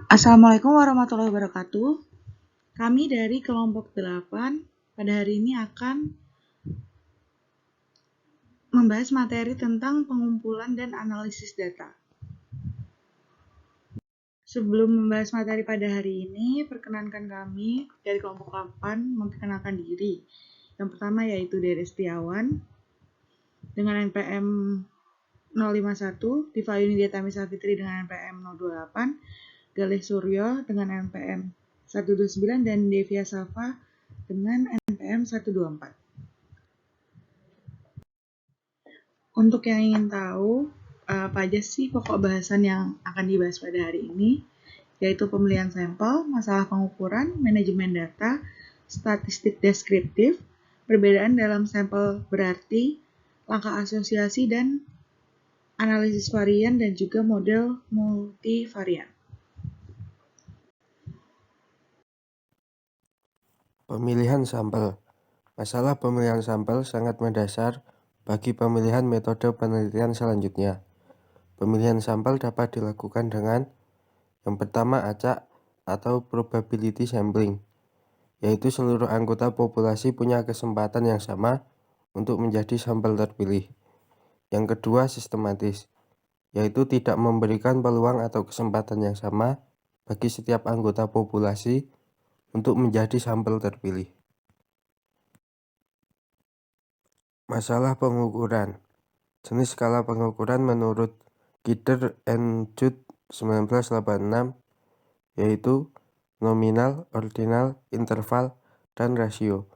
Assalamualaikum warahmatullahi wabarakatuh. Kami dari kelompok 8 pada hari ini akan membahas materi tentang pengumpulan dan analisis data. Sebelum membahas materi pada hari ini, perkenankan kami dari kelompok 8 memperkenalkan diri. Yang pertama yaitu Dede Setiawan dengan NPM 051, Diva Yunidiatami Safitri dengan NPM 028, Galih Suryo dengan NPM 129, dan Devia Safa dengan NPM 124. Untuk yang ingin tahu apa aja sih pokok bahasan yang akan dibahas pada hari ini, yaitu pemilihan sampel, masalah pengukuran, manajemen data, statistik deskriptif, perbedaan dalam sampel berarti, langkah asosiasi dan analisis varian, dan juga model multivarian. Pemilihan sampel. Masalah pemilihan sampel sangat mendasar bagi pemilihan metode penelitian selanjutnya. Pemilihan sampel dapat dilakukan dengan yang pertama acak atau probability sampling, yaitu seluruh anggota populasi punya kesempatan yang sama untuk menjadi sampel terpilih. Yang kedua sistematis, yaitu tidak memberikan peluang atau kesempatan yang sama bagi setiap anggota populasi untuk menjadi sampel terpilih. Masalah pengukuran. Jenis skala pengukuran menurut Kidder and Judd 1986 yaitu nominal, ordinal, interval, dan rasio.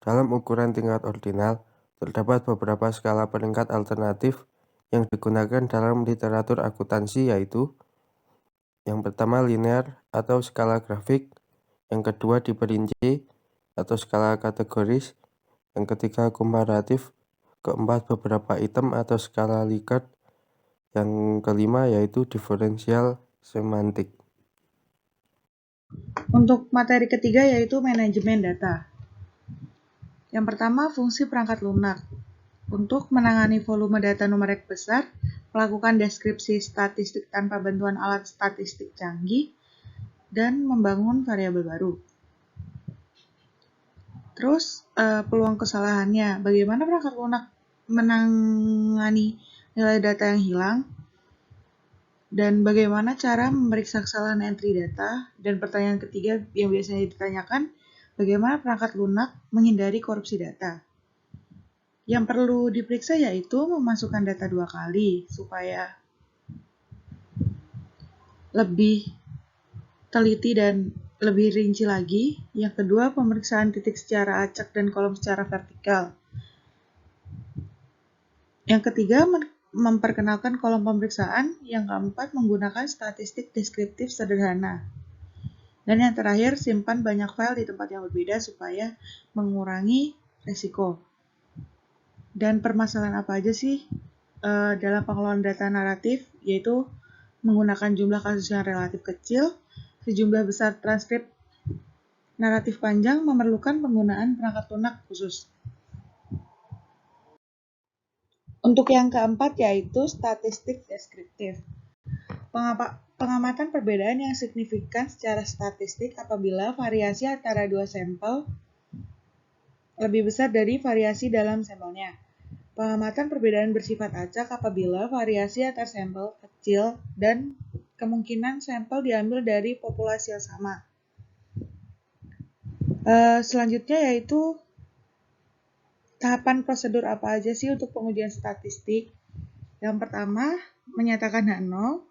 Dalam ukuran tingkat ordinal, terdapat beberapa skala peringkat alternatif yang digunakan dalam literatur akuntansi, yaitu yang pertama linear atau skala grafik, yang kedua diperinci atau skala kategoris, yang ketiga komparatif, keempat beberapa item atau skala Likert, yang kelima yaitu diferensial semantik. Untuk materi ketiga yaitu manajemen data. Yang pertama, fungsi perangkat lunak. Untuk menangani volume data numerik besar, melakukan deskripsi statistik tanpa bantuan alat statistik canggih, dan membangun variabel baru. Terus, peluang kesalahannya. Bagaimana perangkat lunak menangani nilai data yang hilang? Dan bagaimana cara memeriksa kesalahan entry data? Dan pertanyaan ketiga yang biasanya ditanyakan, bagaimana perangkat lunak menghindari korupsi data? Yang perlu diperiksa yaitu memasukkan data 2 kali supaya lebih teliti dan lebih rinci lagi. Yang kedua, pemeriksaan titik secara acak dan kolom secara vertikal. Yang ketiga, memperkenalkan kolom pemeriksaan. Yang keempat, menggunakan statistik deskriptif sederhana. Dan yang terakhir, simpan banyak file di tempat yang berbeda supaya mengurangi risiko. Dan permasalahan apa aja sih dalam pengelolaan data naratif, yaitu menggunakan jumlah kasus yang relatif kecil, sejumlah besar transkrip naratif panjang, memerlukan penggunaan perangkat lunak khusus. Untuk yang keempat yaitu statistik deskriptif. Pengamatan perbedaan yang signifikan secara statistik apabila variasi antara dua sampel lebih besar dari variasi dalam sampelnya. Pengamatan perbedaan bersifat acak apabila variasi antar sampel kecil dan kemungkinan sampel diambil dari populasi yang sama. Selanjutnya yaitu tahapan prosedur apa aja sih untuk pengujian statistik. Yang pertama, menyatakan H0.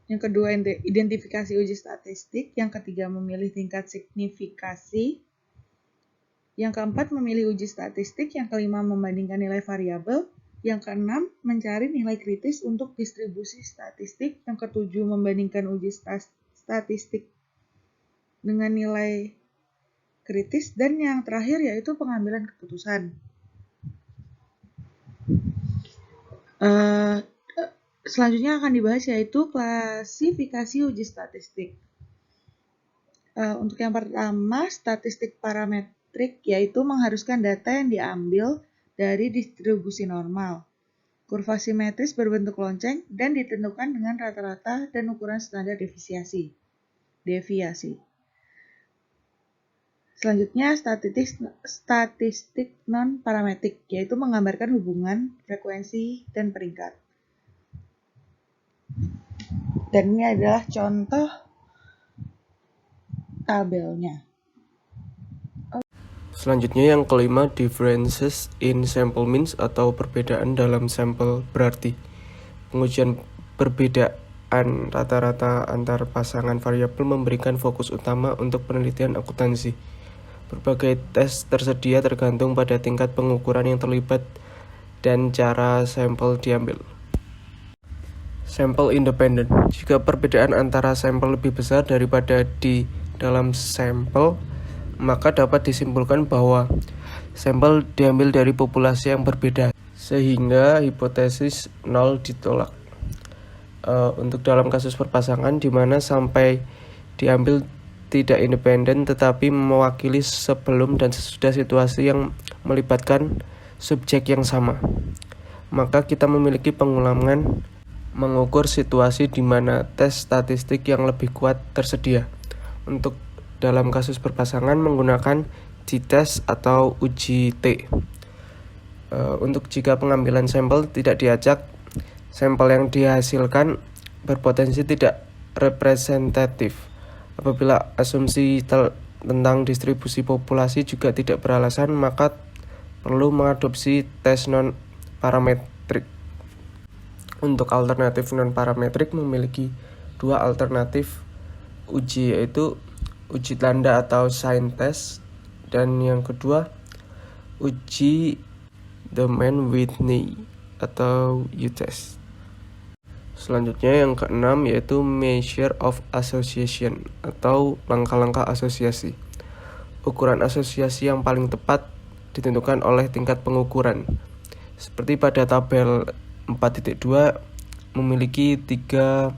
Yang kedua, identifikasi uji statistik. Yang ketiga, memilih tingkat signifikasi. Yang keempat, memilih uji statistik. Yang kelima, membandingkan nilai variabel. Yang keenam, mencari nilai kritis untuk distribusi statistik. Yang ketujuh, membandingkan uji statistik dengan nilai kritis. Dan yang terakhir yaitu pengambilan keputusan. Selanjutnya akan dibahas yaitu klasifikasi uji statistik. Untuk yang pertama, statistik parametrik yaitu mengharuskan data yang diambil dari distribusi normal. Kurva simetris berbentuk lonceng dan ditentukan dengan rata-rata dan ukuran standar defisiasi. deviasi. Selanjutnya statistik non-parametrik, yaitu menggambarkan hubungan, frekuensi, dan peringkat. Dan ini adalah contoh tabelnya. Selanjutnya yang kelima, differences in sample means atau perbedaan dalam sampel berarti. Pengujian perbedaan rata-rata antar pasangan variabel memberikan fokus utama untuk penelitian akuntansi. Berbagai tes tersedia tergantung pada tingkat pengukuran yang terlibat dan cara sampel diambil. Sampel independent. Jika perbedaan antara sampel lebih besar daripada di dalam sampel, maka dapat disimpulkan bahwa sampel diambil dari populasi yang berbeda, sehingga hipotesis nol ditolak. Untuk dalam kasus perpasangan di mana sampai diambil tidak independen tetapi mewakili sebelum dan sesudah situasi yang melibatkan subjek yang sama, maka kita memiliki pengulangan mengukur situasi di mana tes statistik yang lebih kuat tersedia. Untuk dalam kasus berpasangan menggunakan t-test atau uji T. Untuk jika pengambilan sampel tidak diacak, sampel yang dihasilkan berpotensi tidak representatif. Apabila asumsi tentang distribusi populasi juga tidak beralasan, maka perlu mengadopsi tes non-parametrik. Untuk alternatif non-parametrik memiliki dua alternatif uji, yaitu uji tanda atau sign test, dan yang kedua uji Demand-Whitney atau U-test. Selanjutnya yang keenam yaitu measure of association atau langkah-langkah asosiasi. Ukuran asosiasi yang paling tepat ditentukan oleh tingkat pengukuran. Seperti pada tabel 4.2 memiliki 3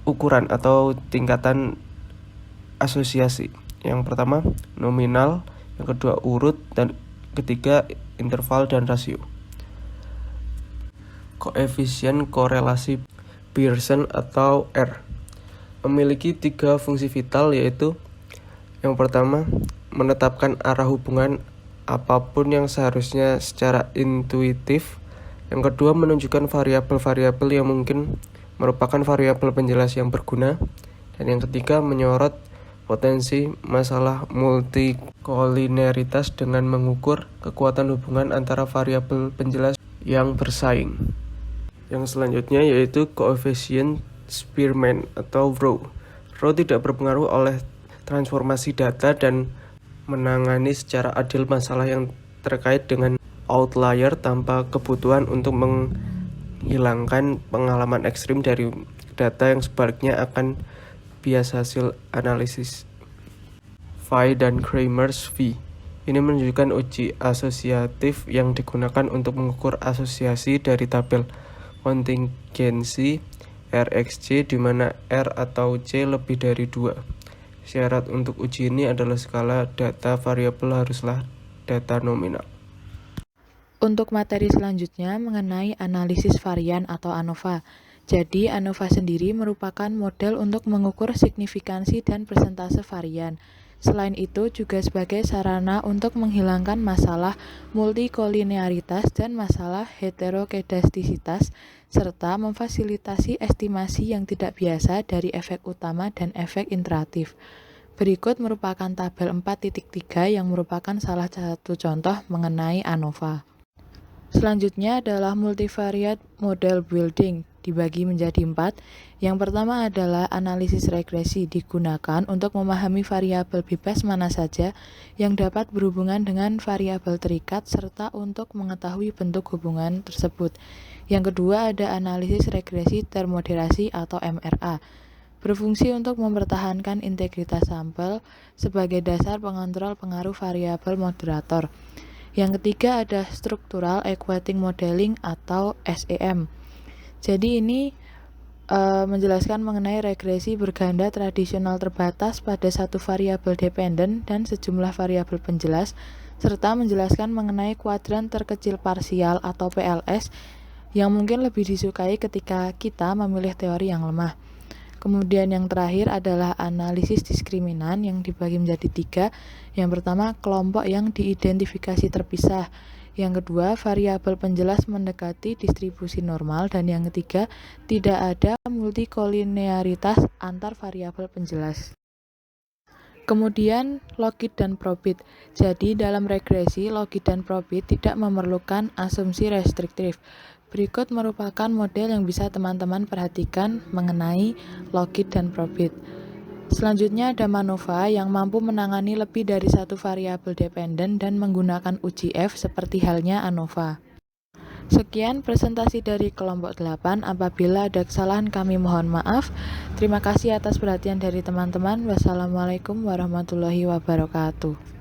ukuran atau tingkatan asosiasi. Yang pertama nominal, yang kedua urut, dan ketiga interval dan rasio. Koefisien korelasi Pearson atau R memiliki 3 fungsi vital, yaitu yang pertama menetapkan arah hubungan apapun yang seharusnya secara intuitif, yang kedua menunjukkan variabel-variabel yang mungkin merupakan variabel penjelas yang berguna, dan yang ketiga menyorot potensi masalah multikolineritas dengan mengukur kekuatan hubungan antara variabel penjelas yang bersaing. Yang selanjutnya yaitu koefisien Spearman atau Rho. Rho tidak berpengaruh oleh transformasi data dan menangani secara adil masalah yang terkait dengan outlier tanpa kebutuhan untuk menghilangkan pengalaman ekstrim dari data yang sebaliknya akan bias hasil analisis. Phi dan Kramer's V. Ini menunjukkan uji asosiatif yang digunakan untuk mengukur asosiasi dari tabel kontingensi RxC di mana R atau C lebih dari 2. Syarat untuk uji ini adalah skala data variabel haruslah data nominal. Untuk materi selanjutnya mengenai analisis varian atau ANOVA. Jadi ANOVA sendiri merupakan model untuk mengukur signifikansi dan persentase varian. Selain itu juga sebagai sarana untuk menghilangkan masalah multikolinearitas dan masalah heterokedastisitas, serta memfasilitasi estimasi yang tidak biasa dari efek utama dan efek interatif. Berikut merupakan tabel 4.3 yang merupakan salah satu contoh mengenai ANOVA. Selanjutnya adalah multivariate model building, dibagi menjadi 4. Yang pertama adalah analisis regresi, digunakan untuk memahami variabel bebas mana saja yang dapat berhubungan dengan variabel terikat serta untuk mengetahui bentuk hubungan tersebut. Yang kedua ada analisis regresi termoderasi atau MRA, berfungsi untuk mempertahankan integritas sampel sebagai dasar pengontrol pengaruh variabel moderator. Yang ketiga ada structural equating modeling atau SEM. Jadi ini menjelaskan mengenai regresi berganda tradisional terbatas pada satu variabel dependen dan sejumlah variabel penjelas, serta menjelaskan mengenai kuadran terkecil parsial atau PLS yang mungkin lebih disukai ketika kita memilih teori yang lemah. Kemudian yang terakhir adalah analisis diskriminan yang dibagi menjadi 3. Yang pertama, kelompok yang diidentifikasi terpisah. Yang kedua, variabel penjelas mendekati distribusi normal. Dan yang ketiga, tidak ada multikolinearitas antar variabel penjelas. Kemudian logit dan probit. Jadi dalam regresi, logit dan probit tidak memerlukan asumsi restriktif. Berikut merupakan model yang bisa teman-teman perhatikan mengenai logit dan probit. Selanjutnya ada MANOVA yang mampu menangani lebih dari satu variabel dependen dan menggunakan uji F seperti halnya ANOVA. Sekian presentasi dari kelompok 8. Apabila ada kesalahan kami mohon maaf. Terima kasih atas perhatian dari teman-teman. Wassalamualaikum warahmatullahi wabarakatuh.